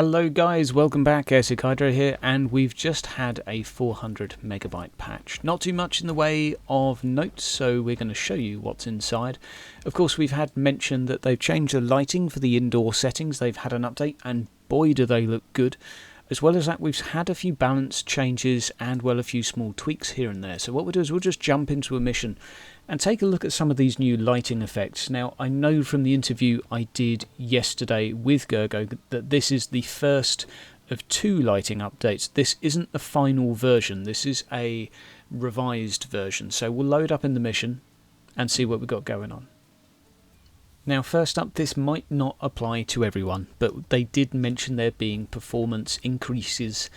Hello guys, welcome back, Airsick Hydro here, and we've just had a 400 megabyte patch. Not too much in the way of notes, so we're going to show you what's inside. Of course, we've had mention that they've changed the lighting for the indoor settings. They've had an update, and boy do they look good. As well as that, we've had a few balance changes and, well, a few small tweaks here and there. So what we'll do is we'll just jump into a mission and take a look at some of these new lighting effects. Now, I know from the interview I did yesterday with Gergo that this is the first of two lighting updates. This isn't the final version. This is a revised version. So we'll load up in the mission and see what we've got going on. Now, first up, this might not apply to everyone, but they did mention there being performance increases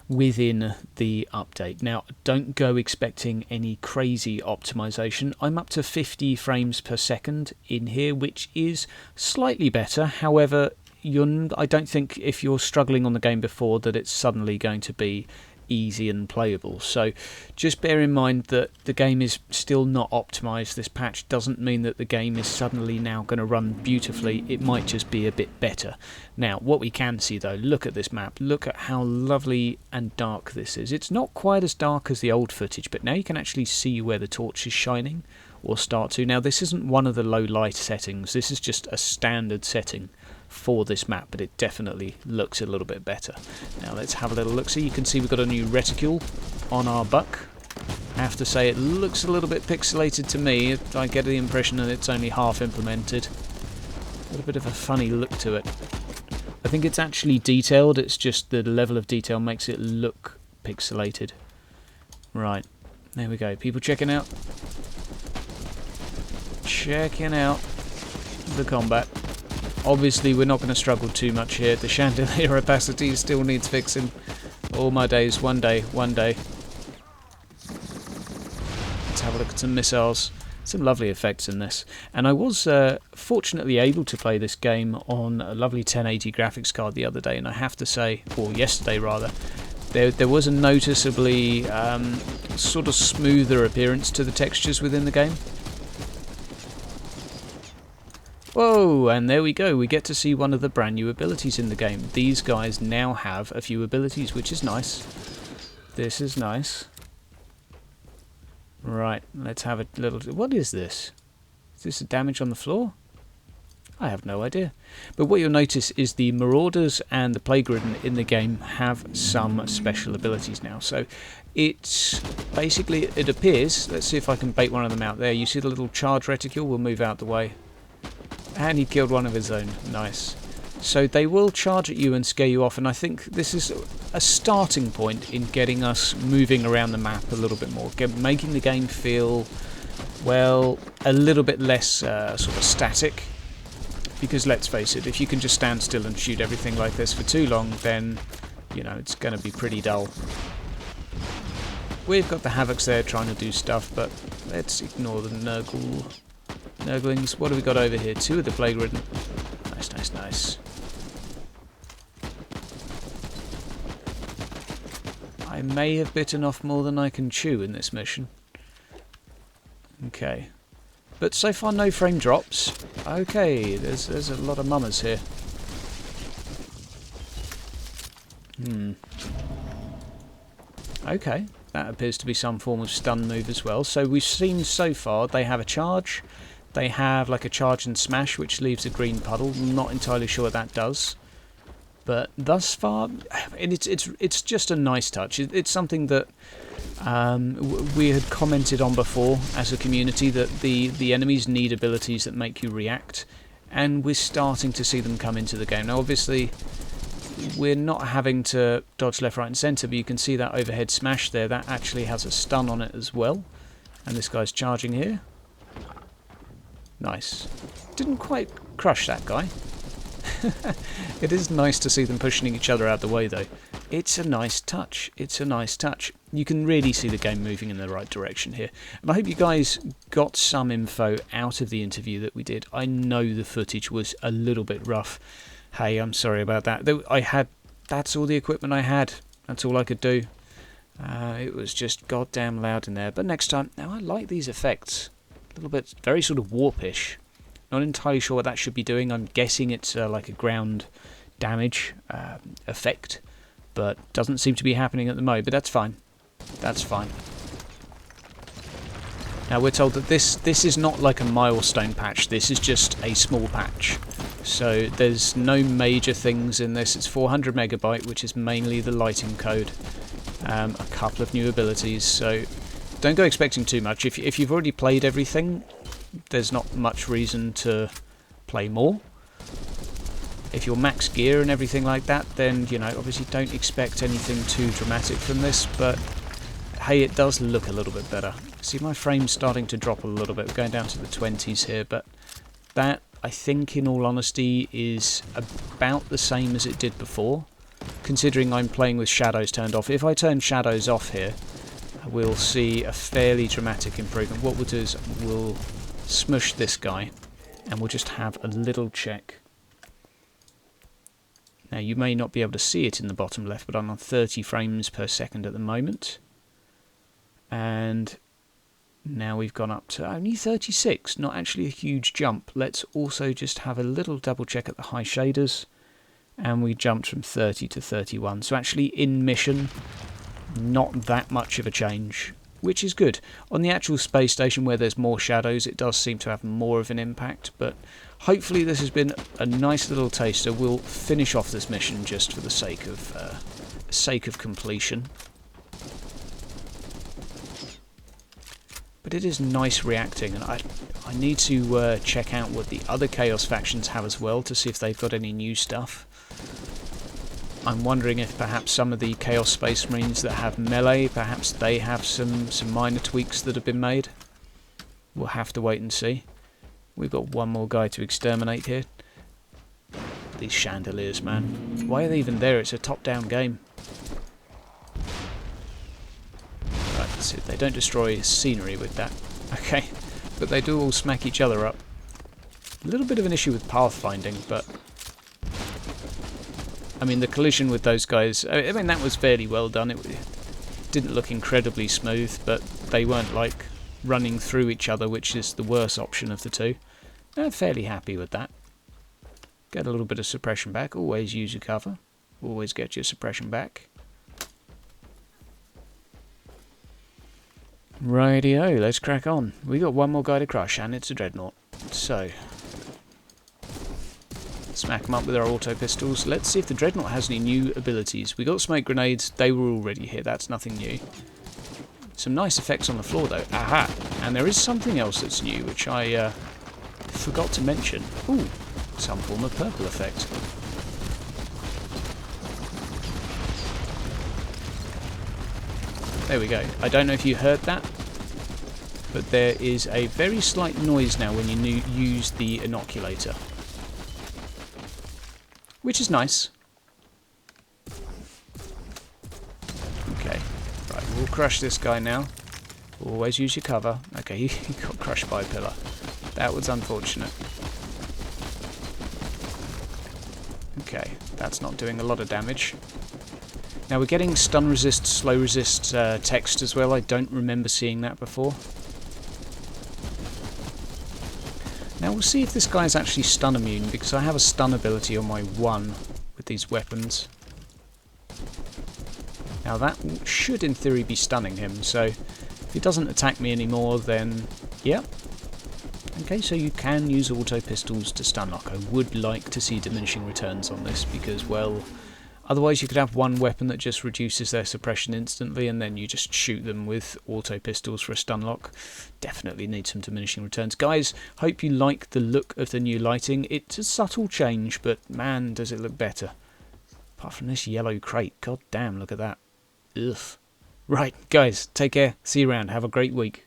within the update. Now, don't go expecting any crazy optimization. I'm up to 50 frames per second in here, which is slightly better. However, I don't think if you're struggling on the game before that it's suddenly going to be easy and playable. So just bear in mind that the game is still not optimized. This patch doesn't mean that the game is suddenly now going to run beautifully. It might just be a bit better. Now, what we can see though, look at this map. Look at how lovely and dark this is. It's not quite as dark as the old footage, but now you can actually see where the torch is shining, or start to. Now, this isn't one of the low light settings. This is just a standard setting for this map, but it definitely looks a little bit better. Now let's have a little look. See, you can see we've got a new reticule on our buck. I have to say it looks a little bit pixelated to me. I get the impression that it's only half implemented. Got a bit of a funny look to it. I think it's actually detailed, it's just the level of detail makes it look pixelated. Right, there we go. People checking out the combat. Obviously, we're not going to struggle too much here. The chandelier opacity still needs fixing. All my days, one day. Let's have a look at some missiles. Some lovely effects in this. And I was fortunately able to play this game on a lovely 1080 graphics card the other day, and I have to say, or yesterday rather, there was a noticeably sort of smoother appearance to the textures within the game. Whoa, and there we go, we get to see one of the brand new abilities in the game. These guys now have a few abilities, which is nice. This is nice. Right, let's have a little... What is this? Is this a damage on the floor? I have no idea. But what you'll notice is the Marauders and the Plague-Ridden in the game have some special abilities now. So it's basically, it appears, let's see if I can bait one of them out there. You see the little charge reticule? We'll move out the way. And he killed one of his own. Nice. So they will charge at you and scare you off, and I think this is a starting point in getting us moving around the map a little bit more, making the game feel, well, a little bit less sort of static. Because let's face it, if you can just stand still and shoot everything like this for too long, then, you know, it's going to be pretty dull. We've got the Havocs there trying to do stuff, but let's ignore the Nurglings. What have we got over here? Two of the Plague-Ridden. Nice. I may have bitten off more than I can chew in this mission. Okay. But so far no frame drops. Okay, there's a lot of mummers here. Okay, that appears to be some form of stun move as well. So we've seen so far they have a charge. They have like a charge and smash, which leaves a green puddle. Not entirely sure what that does, but thus far, it's just a nice touch. It's something that we had commented on before as a community, that the enemies need abilities that make you react, and we're starting to see them come into the game. Now, obviously, we're not having to dodge left, right, and centre, but you can see that overhead smash there. That actually has a stun on it as well, and this guy's charging here. Nice. Didn't quite crush that guy. It is nice to see them pushing each other out the way, though. It's a nice touch. You can really see the game moving in the right direction here. And I hope you guys got some info out of the interview that we did. I know the footage was a little bit rough. Hey, I'm sorry about that. That's all the equipment I had. That's all I could do. It was just goddamn loud in there. But next time, now I like these effects. A little bit, very sort of warpish. Not entirely sure what that should be doing. I'm guessing it's like a ground damage effect, but doesn't seem to be happening at the moment, but that's fine. That's fine. Now we're told that this is not like a milestone patch, this is just a small patch. So there's no major things in this. It's 400 megabyte, which is mainly the lighting code. A couple of new abilities, so don't go expecting too much. If you've already played everything, there's not much reason to play more. If you're max gear and everything like that, then, you know, obviously don't expect anything too dramatic from this, but hey, it does look a little bit better. See, my frame's starting to drop a little bit. We're going down to the 20s here, but that, I think, in all honesty, is about the same as it did before, considering I'm playing with shadows turned off. If I turn shadows off here, we'll see a fairly dramatic improvement. What we'll do is we'll smush this guy, and we'll just have a little check. Now, you may not be able to see it in the bottom left, but I'm on 30 frames per second at the moment. And now we've gone up to only 36, not actually a huge jump. Let's also just have a little double check at the high shaders, and we jumped from 30 to 31. So actually in mission, not that much of a change, which is good. On the actual space station where there's more shadows, it does seem to have more of an impact, but hopefully this has been a nice little taster. We'll finish off this mission just for the sake of completion. But it is nice reacting, and I need to check out what the other Chaos factions have as well to see if they've got any new stuff. I'm wondering if perhaps some of the Chaos Space Marines that have melee, perhaps they have some minor tweaks that have been made. We'll have to wait and see. We've got one more guy to exterminate here. These chandeliers, man. Why are they even there? It's a top-down game. See, they don't destroy scenery with that. Okay, but they do all smack each other up. A little bit of an issue with pathfinding, but I mean the collision with those guys, I mean that was fairly well done. It didn't look incredibly smooth, but they weren't like running through each other, which is the worst option of the two. I'm fairly happy with that. Get a little bit of suppression back. Always use your cover. Always get your suppression back. Rightio, let's crack on. We got one more guy to crush, and it's a dreadnought. So, smack them up with our auto pistols. Let's see if the dreadnought has any new abilities. We got smoke grenades, they were already here, that's nothing new. Some nice effects on the floor though. Aha! And there is something else that's new, which I forgot to mention. Ooh, some form of purple effect. There we go. I don't know if you heard that, but there is a very slight noise now when you use the inoculator, which is nice. Okay, right, we'll crush this guy now. Always use your cover. Okay, he got crushed by a pillar. That was unfortunate. Okay, that's not doing a lot of damage. Now we're getting stun resist, slow resist text as well. I don't remember seeing that before. Now we'll see if this guy is actually stun immune, because I have a stun ability on my 1 with these weapons. Now that should in theory be stunning him, so if he doesn't attack me anymore, then yeah. Okay, so you can use auto pistols to stun lock. I would like to see diminishing returns on this, because, well, otherwise you could have one weapon that just reduces their suppression instantly, and then you just shoot them with auto pistols for a stun lock. Definitely need some diminishing returns. Guys, hope you like the look of the new lighting. It's a subtle change, but man, does it look better. Apart from this yellow crate. God damn, look at that. Ugh. Right, guys, take care. See you around. Have a great week.